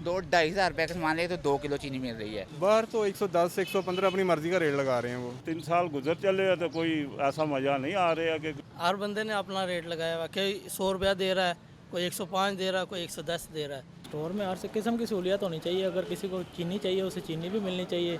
2-2,500 का सामान ले तो 2 किलो चीनी मिल रही है। बाहर तो 110 115 अपनी मर्जी का रेट लगा रहे हैं वो। 3 साल गुजर चले हैं तो कोई ऐसा मज़ा नहीं आ रहा कि हर बंदे ने अपना रेट लगाया हुआ, कोई 100 रुपया दे रहा है, कोई 105 दे रहा है, कोई 110 दे रहा है। स्टोर में हर किस्म की सहूलियत होनी चाहिए। अगर किसी को चीनी चाहिए उसे चीनी भी मिलनी चाहिए।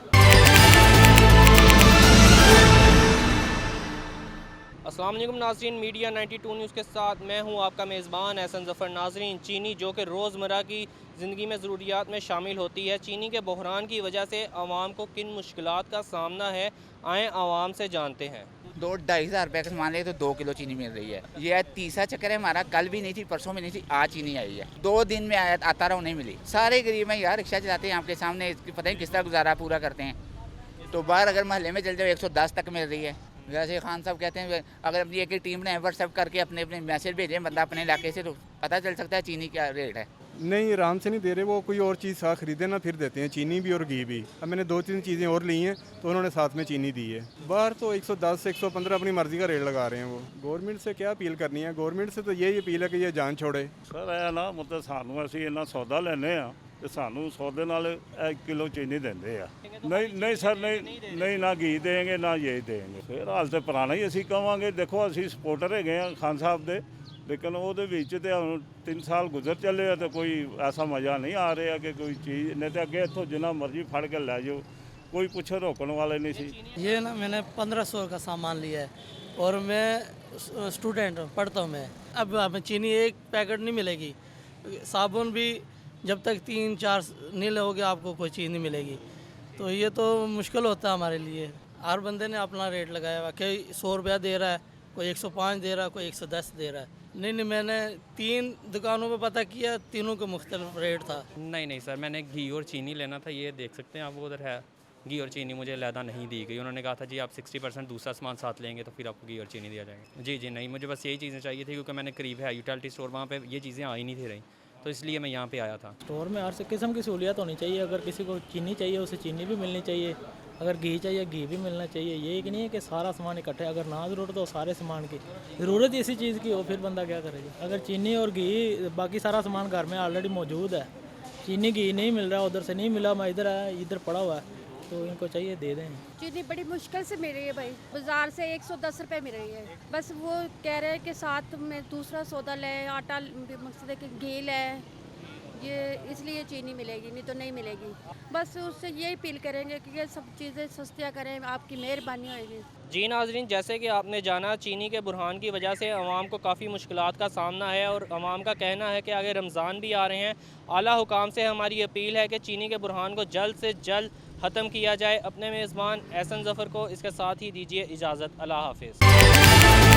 अस्सलाम वालेकुम नाज़रीन, मीडिया 92 न्यूज़ के साथ मैं हूं आपका मेज़बान एहसन ज़फ़र। नाज़रीन, चीनी जो कि रोज़मर्रा की ज़िंदगी में ज़रूरियात में शामिल होती है, चीनी के बहरान की वजह से आवाम को किन मुश्किलात का सामना है, आएँ आवाम से जानते हैं। 2-2,500 का सामान ले तो 2 किलो चीनी मिल रही है। ये तीसरा चक्कर है हमारा। कल भी नहीं थी, परसों में नहीं थी, आज चीनी आई है। 2 दिन में आता रहा, नहीं मिली। सारे गरीब हैं यार, रिक्शा चलाते हैं आपके सामने, पता नहीं किस तरह गुजारा पूरा करते हैं। तो बाहर अगर महल्ले में चल जाओ 110 तक मिल रही है। वैसे खान साहब कहते हैं अगर अपनी एक टीम ने व्हाट्सएप करके अपने अपने मैसेज भेजें मतलब अपने इलाके से, तो पता चल सकता है चीनी क्या रेट है। नहीं, आराम से नहीं दे रहे वो। कोई और चीज़ साथ खरीदे ना फिर देते हैं, चीनी भी और घी भी। अब मैंने 2-3 चीज़ें और ली हैं तो उन्होंने साथ में चीनी दी है। बाहर तो 110 115 अपनी मर्जी का रेट लगा रहे हैं वो। गवर्नमेंट से क्या अपील करनी है? गवर्नमेंट से तो यही अपील है कि ये जान छोड़े। सर ਇਹ ਨਾ ਮਤਲਬ ਸਾਨੂੰ ਅਸੀਂ ਇੰਨਾ ਸੌਦਾ ਲੈਂਦੇ ਆ ਤੇ ਸਾਨੂੰ ਸੌਦੇ ਨਾਲ 1 ਕਿਲੋ ਚੀਨੀ ਦਿੰਦੇ ਆ। ਨਹੀਂ ਸਰ, ਨਹੀਂ ਨਾ ਘੀ ਦੇਣਗੇ ਨਾ ਇਹ ਦੇਣਗੇ। ਫਿਰ ਹਾਲ ਤੇ ਪੁਰਾਣਾ ਹੀ ਅਸੀਂ ਕਵਾਂਗੇ। ਦੇਖੋ ਅਸੀਂ ਸਪੋਰਟਰ ਹੈਗੇ ਆ ਖਾਨ ਸਾਹਿਬ ਦੇ, ਲੇਕਿਨ ਉਹਦੇ ਵਿੱਚ ਤੇ ਹੁਣ 3 ਸਾਲ ਗੁਜ਼ਰ ਚੱਲੇ ਆ ਤੇ ਕੋਈ ਐਸਾ ਮਜ਼ਾ ਨਹੀਂ ਆ ਰਿਹਾ ਕਿ ਕੋਈ ਚੀਜ਼ ਨਹੀਂ ਤੇ ਅੱਗੇ ਇੱਥੋਂ ਜਿੰਨਾ ਮਰਜ਼ੀ ਫੜ ਕੇ ਲੈ ਜਾਓ, कोई कुछ रोकने वाले नहीं सी। ये ना मैंने 1500 का सामान लिया है और मैं स्टूडेंट पढ़ता हूँ मैं। अब हमें चीनी एक पैकेट नहीं मिलेगी, साबुन भी जब तक 3-4 नहीं लोगे आपको कोई चीज़ नहीं मिलेगी। तो ये तो मुश्किल होता है हमारे लिए। हर बंदे ने अपना रेट लगाया हुआ, कोई 100 रुपया दे रहा है, कोई 105 दे रहा है, कोई 110 दे रहा है। नहीं, मैंने 3 दुकानों पे पता किया, तीनों का मुख्तलिफ रेट था। नहीं सर, मैंने घी और चीनी लेना था, ये देख सकते हैं आप, वो उधर है। घी और चीनी मुझे लैदा नहीं दी गई। उन्होंने कहा था जी आप 60% दूसरा सामान साथ लेंगे तो फिर आपको घी और चीनी दिया जाएगा। जी नहीं, मुझे बस यही चीज़ें चाहिए थी क्योंकि मैंने करीब है यूटिलिटी स्टोर, वहाँ पे ये चीज़ें आ ही नहीं थी रही, तो इसलिए मैं यहाँ पे आया था। स्टोर में हर किस्म की सहूलियत होनी चाहिए। अगर किसी को चीनी चाहिए उसे चीनी भी मिलनी चाहिए। अगर घी चाहिए घी भी मिलना चाहिए। ये एक नहीं है कि सारा सामान इकट्ठे, अगर ना ज़रूरत हो सारे सामान की, ज़रूरत इसी चीज़ की हो फिर बंदा क्या करेगा। अगर चीनी और घी बाकी सारा सामान घर में ऑलरेडी मौजूद है, चीनी घी नहीं मिल रहा, उधर से नहीं मिला, मैं इधर आया, इधर पड़ा हुआ है, तो इनको चाहिए दे दें। चीनी बड़ी मुश्किल से मिल रही है भाई, बाज़ार से 110 रुपये मिल रही है। बस वो कह रहे हैं कि साथ में दूसरा सौदा लें, आटा मकसद है कि घी लें, ये इसलिए चीनी मिलेगी, नहीं तो नहीं मिलेगी। बस उससे यही अपील करेंगे कि ये सब चीज़ें सस्तियाँ करें, आपकी मेहरबानी होगी। जी नाज़रीन, जैसे कि आपने जाना, चीनी के बुरहान की वजह से आवाम को काफ़ी मुश्किलात का सामना है और आवाम का कहना है कि आगे रमज़ान भी आ रहे हैं। आला हुकाम से हमारी अपील है कि चीनी के बुरहान को जल्द से जल्द ख़त्म किया जाए। अपने मेज़बान एहसन ज़फ़र को इसके साथ ही दीजिए इजाज़त। अल्लाह हाफ़िज़।